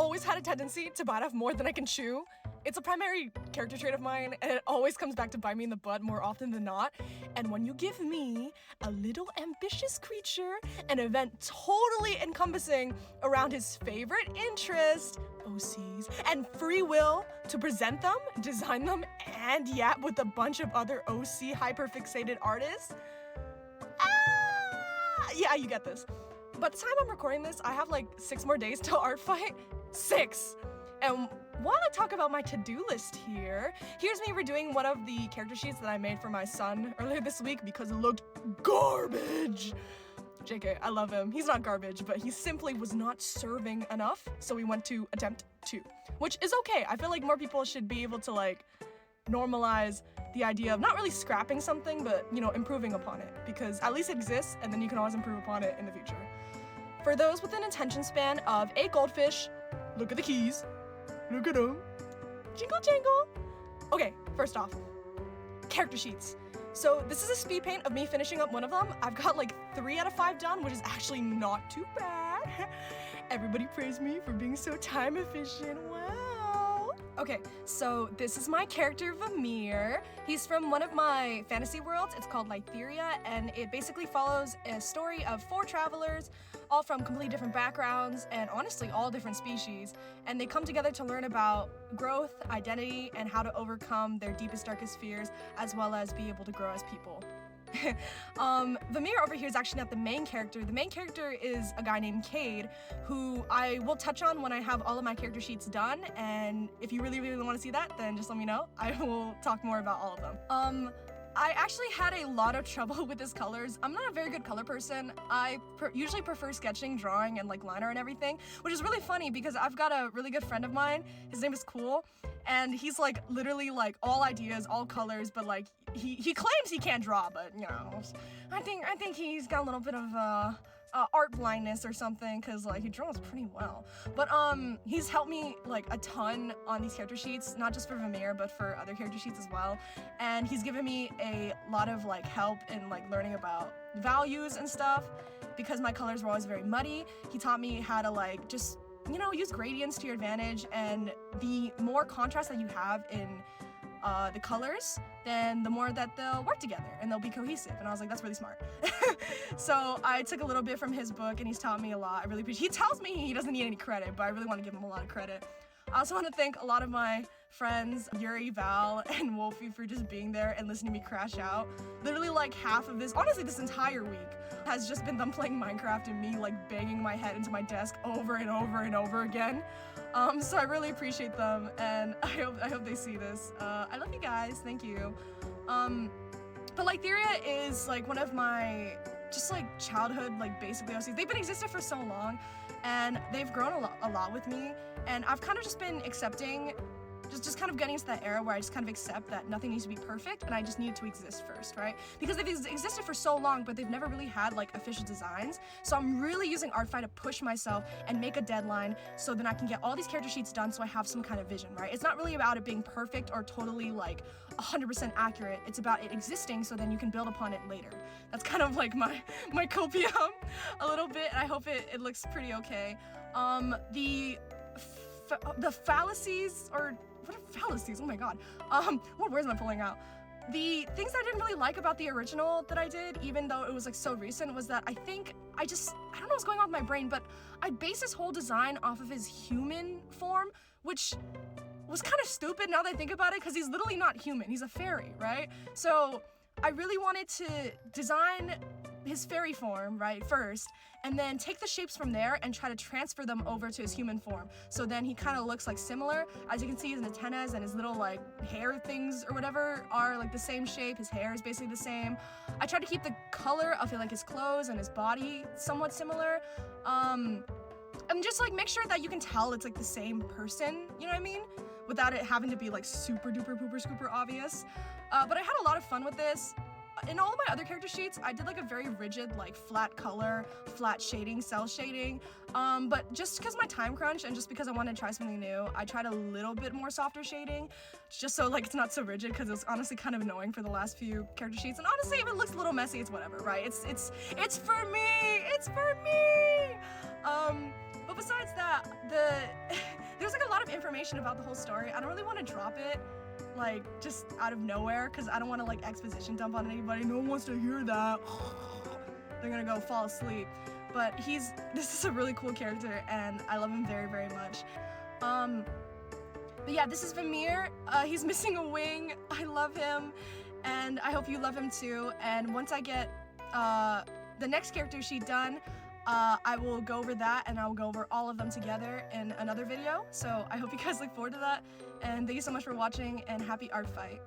always had a tendency to bite off more than I can chew. It's a primary character trait of mine, and it always comes back to bite me in the butt more often than not. And when you give me a little ambitious creature, an event totally encompassing around his favorite interest, OCs, and free will to present them, design them, and yap with a bunch of other OC hyperfixated artists, yeah, you get this. By the time I'm recording this, I have like 6 more days till ARTFIGHT. 6! And while I talk about my to-do list here, here's me redoing one of the character sheets that I made for my son earlier this week because it looked garbage. JK, I love him. He's not garbage, but he simply was not serving enough, so we went to attempt 2, which is okay. I feel like more people should be able to like normalize the idea of not really scrapping something, but, you know, improving upon it, because at least it exists and then you can always improve upon it in the future. For those with an attention span of a goldfish, look at the keys. Look at them. Jingle jangle. Okay, first off, character sheets. So this is a speed paint of me finishing up one of them. I've got like 3 out of 5 done, which is actually not too bad. Everybody praise me for being so time efficient. Wow. Okay, so this is my character Vamir. He's from one of my fantasy worlds. It's called Lytheria, and it basically follows a story of 4 travelers, all from completely different backgrounds and honestly all different species, and they come together to learn about growth, identity, and how to overcome their deepest, darkest fears, as well as be able to grow as people. Vamir over here is actually not the main character. The main character is a guy named Cade, who I will touch on when I have all of my character sheets done, and if you really want to see that, then just let me know. I will talk more about all of them. I actually had a lot of trouble with his colors. I'm not a very good color person. I usually prefer sketching, drawing, and like liner and everything, which is really funny because I've got a really good friend of mine. His name is Cool, and he's like literally like all ideas, all colors, but like he claims he can't draw, but you know, I think he's got a little bit of art blindness or something, because like he draws pretty well. But he's helped me like a ton on these character sheets, not just for Vamir but for other character sheets as well, and he's given me a lot of like help in like learning about values and stuff, because my colors were always very muddy. He taught me how to like just, you know, use gradients to your advantage, and the more contrast that you have in the colors, then the more that they'll work together and they'll be cohesive. And I was like, that's really smart. So I took a little bit from his book, and he's taught me a lot. I really appreciate. He tells me he doesn't need any credit, but I really want to give him a lot of credit. I also want to thank a lot of my friends, Yuri, Val, and Wolfie, for just being there and listening to me crash out. Literally like half of this, honestly this entire week, has just been them playing Minecraft and me like banging my head into my desk over and over and over again. So I really appreciate them, and I hope they see this. I love you guys, thank you. But Lytheria is like one of my just like childhood, like basically OCs. They've been existed for so long, and they've grown a lot with me, and I've kind of just been accepting, just kind of getting into that era where I just kind of accept that nothing needs to be perfect, and I just need to exist first, right? Because they've existed for so long, but they've never really had like official designs. So I'm really using ARTFIGHT to push myself and make a deadline so then I can get all these character sheets done so I have some kind of vision, right? It's not really about it being perfect or totally like 100% accurate. It's about it existing so then you can build upon it later. That's kind of like my copium a little bit, and I hope it looks pretty okay. The fallacies, or what are fallacies? Oh my god. What words am I pulling out? The things that I didn't really like about the original that I did, even though it was like so recent, was that I don't know what's going on with my brain, but I based this whole design off of his human form, which was kind of stupid now that I think about it, because he's literally not human. He's a fairy, right? So I really wanted to design his fairy form, right, first, and then take the shapes from there and try to transfer them over to his human form. So then he kind of looks like similar. As you can see, his antennas and his little like hair things or whatever are like the same shape. His hair is basically the same. I tried to keep the color of like his clothes and his body somewhat similar. And just like make sure that you can tell it's like the same person, you know what I mean? Without it having to be like super duper pooper scooper obvious. But I had a lot of fun with this. In all of my other character sheets, I did like a very rigid, like flat color, flat shading, cell shading. But just because my time crunch and just because I wanted to try something new, I tried a little bit more softer shading, just so like it's not so rigid, because it's honestly kind of annoying for the last few character sheets. And honestly, if it looks a little messy, it's whatever, right? It's for me. It's for me. But besides that, information about the whole story. I don't really want to drop it like just out of nowhere because I don't want to like exposition dump on anybody. No one wants to hear that. They're gonna go fall asleep. But this is a really cool character and I love him very, very much. But yeah, this is Vamir. He's missing a wing. I love him and I hope you love him too. And once I get the next character sheet done, I will go over that and I'll go over all of them together in another video. So I hope you guys look forward to that. And thank you so much for watching and happy art fight.